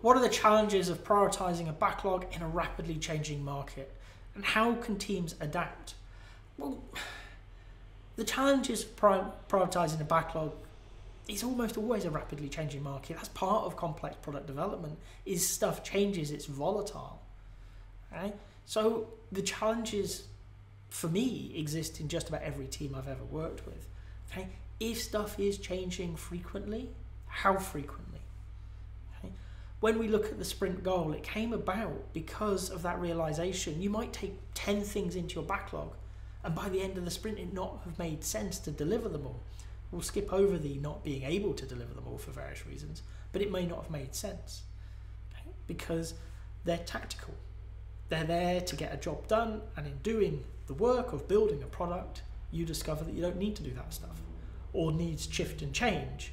What are the challenges of prioritizing a backlog in a rapidly changing market? And how can teams adapt? Well, the challenges of prioritizing a backlog is almost always a rapidly changing market. That's part of complex product development, is stuff changes, it's volatile. Right? So the challenges for me exist in just about every team I've ever worked with. Okay? If stuff is changing frequently, how frequently? Okay? When we look at the sprint goal, it came about because of that realization. You might take 10 things into your backlog, and by the end of the sprint it not have made sense to deliver them all. We'll skip over the not being able to deliver them all for various reasons, but it may not have made sense, okay? Because they're tactical. They're there to get a job done, and in doing the work of building a product, you discover that you don't need to do that stuff, or needs shift and change.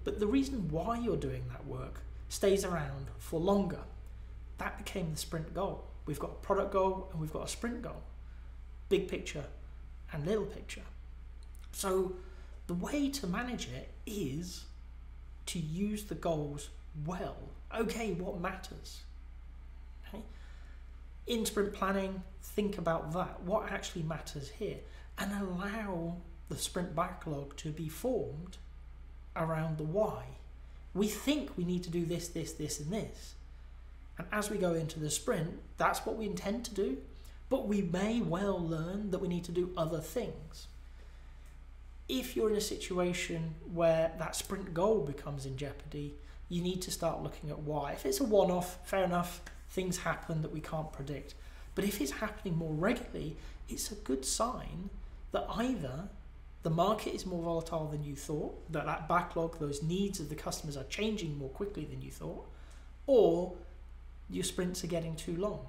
But the reason why you're doing that work stays around for longer. That became the sprint goal. We've got a product goal and we've got a sprint goal. Big picture and little picture. So the way to manage it is to use the goals well. Okay, what matters? Okay? In sprint planning, think about that. What actually matters here? And allow the sprint backlog to be formed around the why. We think we need to do this, this, this, and this. And as we go into the sprint, that's what we intend to do. But we may well learn that we need to do other things. If you're in a situation where that sprint goal becomes in jeopardy, you need to start looking at why. If it's a one-off, fair enough, things happen that we can't predict. But if it's happening more regularly, it's a good sign that either the market is more volatile than you thought, that backlog, those needs of the customers are changing more quickly than you thought, or your sprints are getting too long.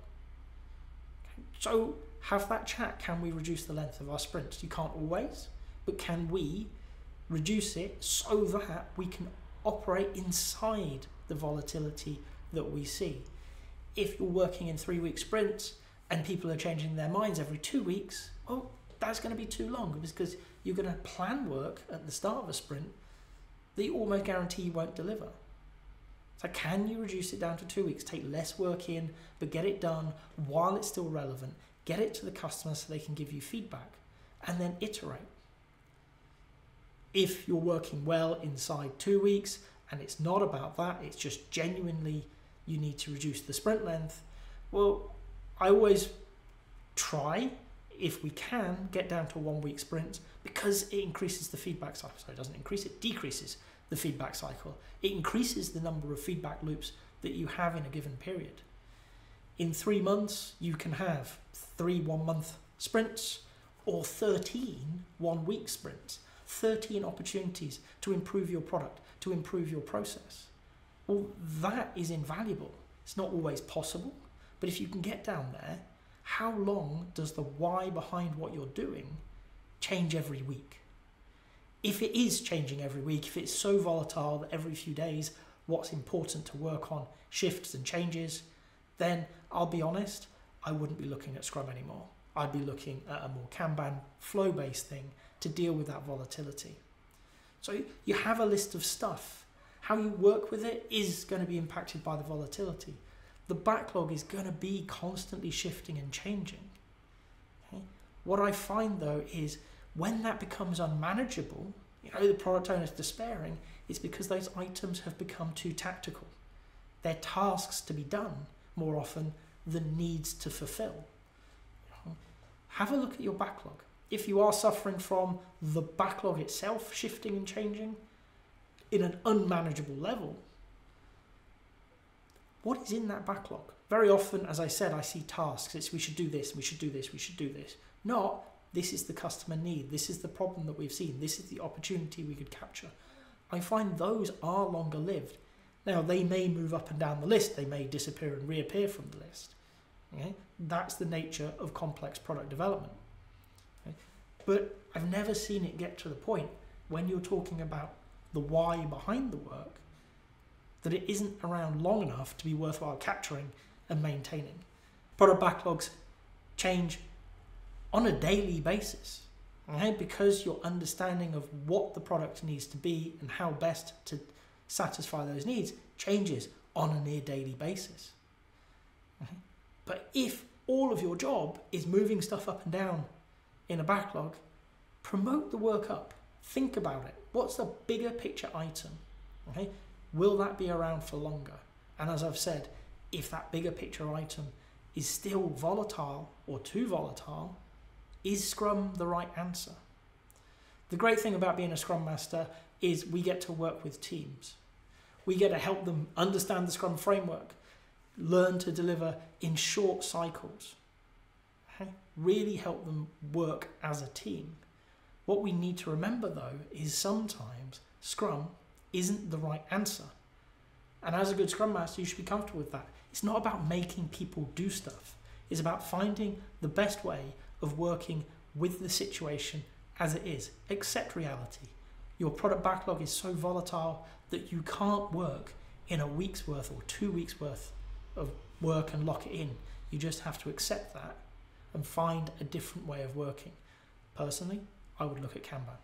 Okay. So have that chat. Can we reduce the length of our sprints? You can't always, but can we reduce it so that we can operate inside the volatility that we see? If you're working in 3-week sprints and people are changing their minds every 2 weeks, well, that's going to be too long, because you're going to plan work at the start of a sprint that you almost guarantee you won't deliver. So can you reduce it down to 2 weeks, take less work in, but get it done while it's still relevant, get it to the customer so they can give you feedback, and then iterate. If you're working well inside 2 weeks and it's not about that, it's just genuinely you need to reduce the sprint length, well, I always try, if we can, get down to 1 week sprints, because it increases the feedback cycle. So it doesn't increase, it decreases the feedback cycle. It increases the number of feedback loops that you have in a given period. In 3 months, you can have 3 1-month sprints or 13 1-week sprints, 13 opportunities to improve your product, to improve your process. Well, that is invaluable. It's not always possible, but if you can get down there, how long does the why behind what you're doing change every week? If it is changing every week, if it's so volatile that every few days what's important to work on shifts and changes, then I'll be honest, I wouldn't be looking at Scrum anymore. I'd be looking at a more Kanban flow-based thing to deal with that volatility. So you have a list of stuff. How you work with it is going to be impacted by the volatility. The backlog is going to be constantly shifting and changing. Okay? What I find though is when that becomes unmanageable, the product owner is despairing, it's because those items have become too tactical. They're tasks to be done more often than needs to fulfill. Have a look at your backlog. If you are suffering from the backlog itself shifting and changing in an unmanageable level, what is in that backlog? Very often, as I said, I see tasks. It's we should do this, we should do this, we should do this. Not this is the customer need, this is the problem that we've seen, this is the opportunity we could capture. I find those are longer lived. Now, they may move up and down the list, they may disappear and reappear from the list. Okay? That's the nature of complex product development. Okay? But I've never seen it get to the point when you're talking about the why behind the work that it isn't around long enough to be worthwhile capturing and maintaining. Product backlogs change on a daily basis, okay? Because your understanding of what the product needs to be and how best to satisfy those needs changes on a near daily basis. Okay? But if all of your job is moving stuff up and down in a backlog, promote the work up. Think about it. What's the bigger picture item? Okay? Will that be around for longer? And as I've said, if that bigger picture item is still volatile or too volatile, is Scrum the right answer? The great thing about being a Scrum Master is we get to work with teams. We get to help them understand the Scrum framework, learn to deliver in short cycles, okay? Really help them work as a team. What we need to remember though is sometimes Scrum isn't the right answer. And as a good Scrum Master, you should be comfortable with that. It's not about making people do stuff. It's about finding the best way of working with the situation as it is. Accept reality. Your product backlog is so volatile that you can't work in a week's worth or 2 weeks worth of work and lock it in. You just have to accept that and find a different way of working. Personally, I would look at Kanban.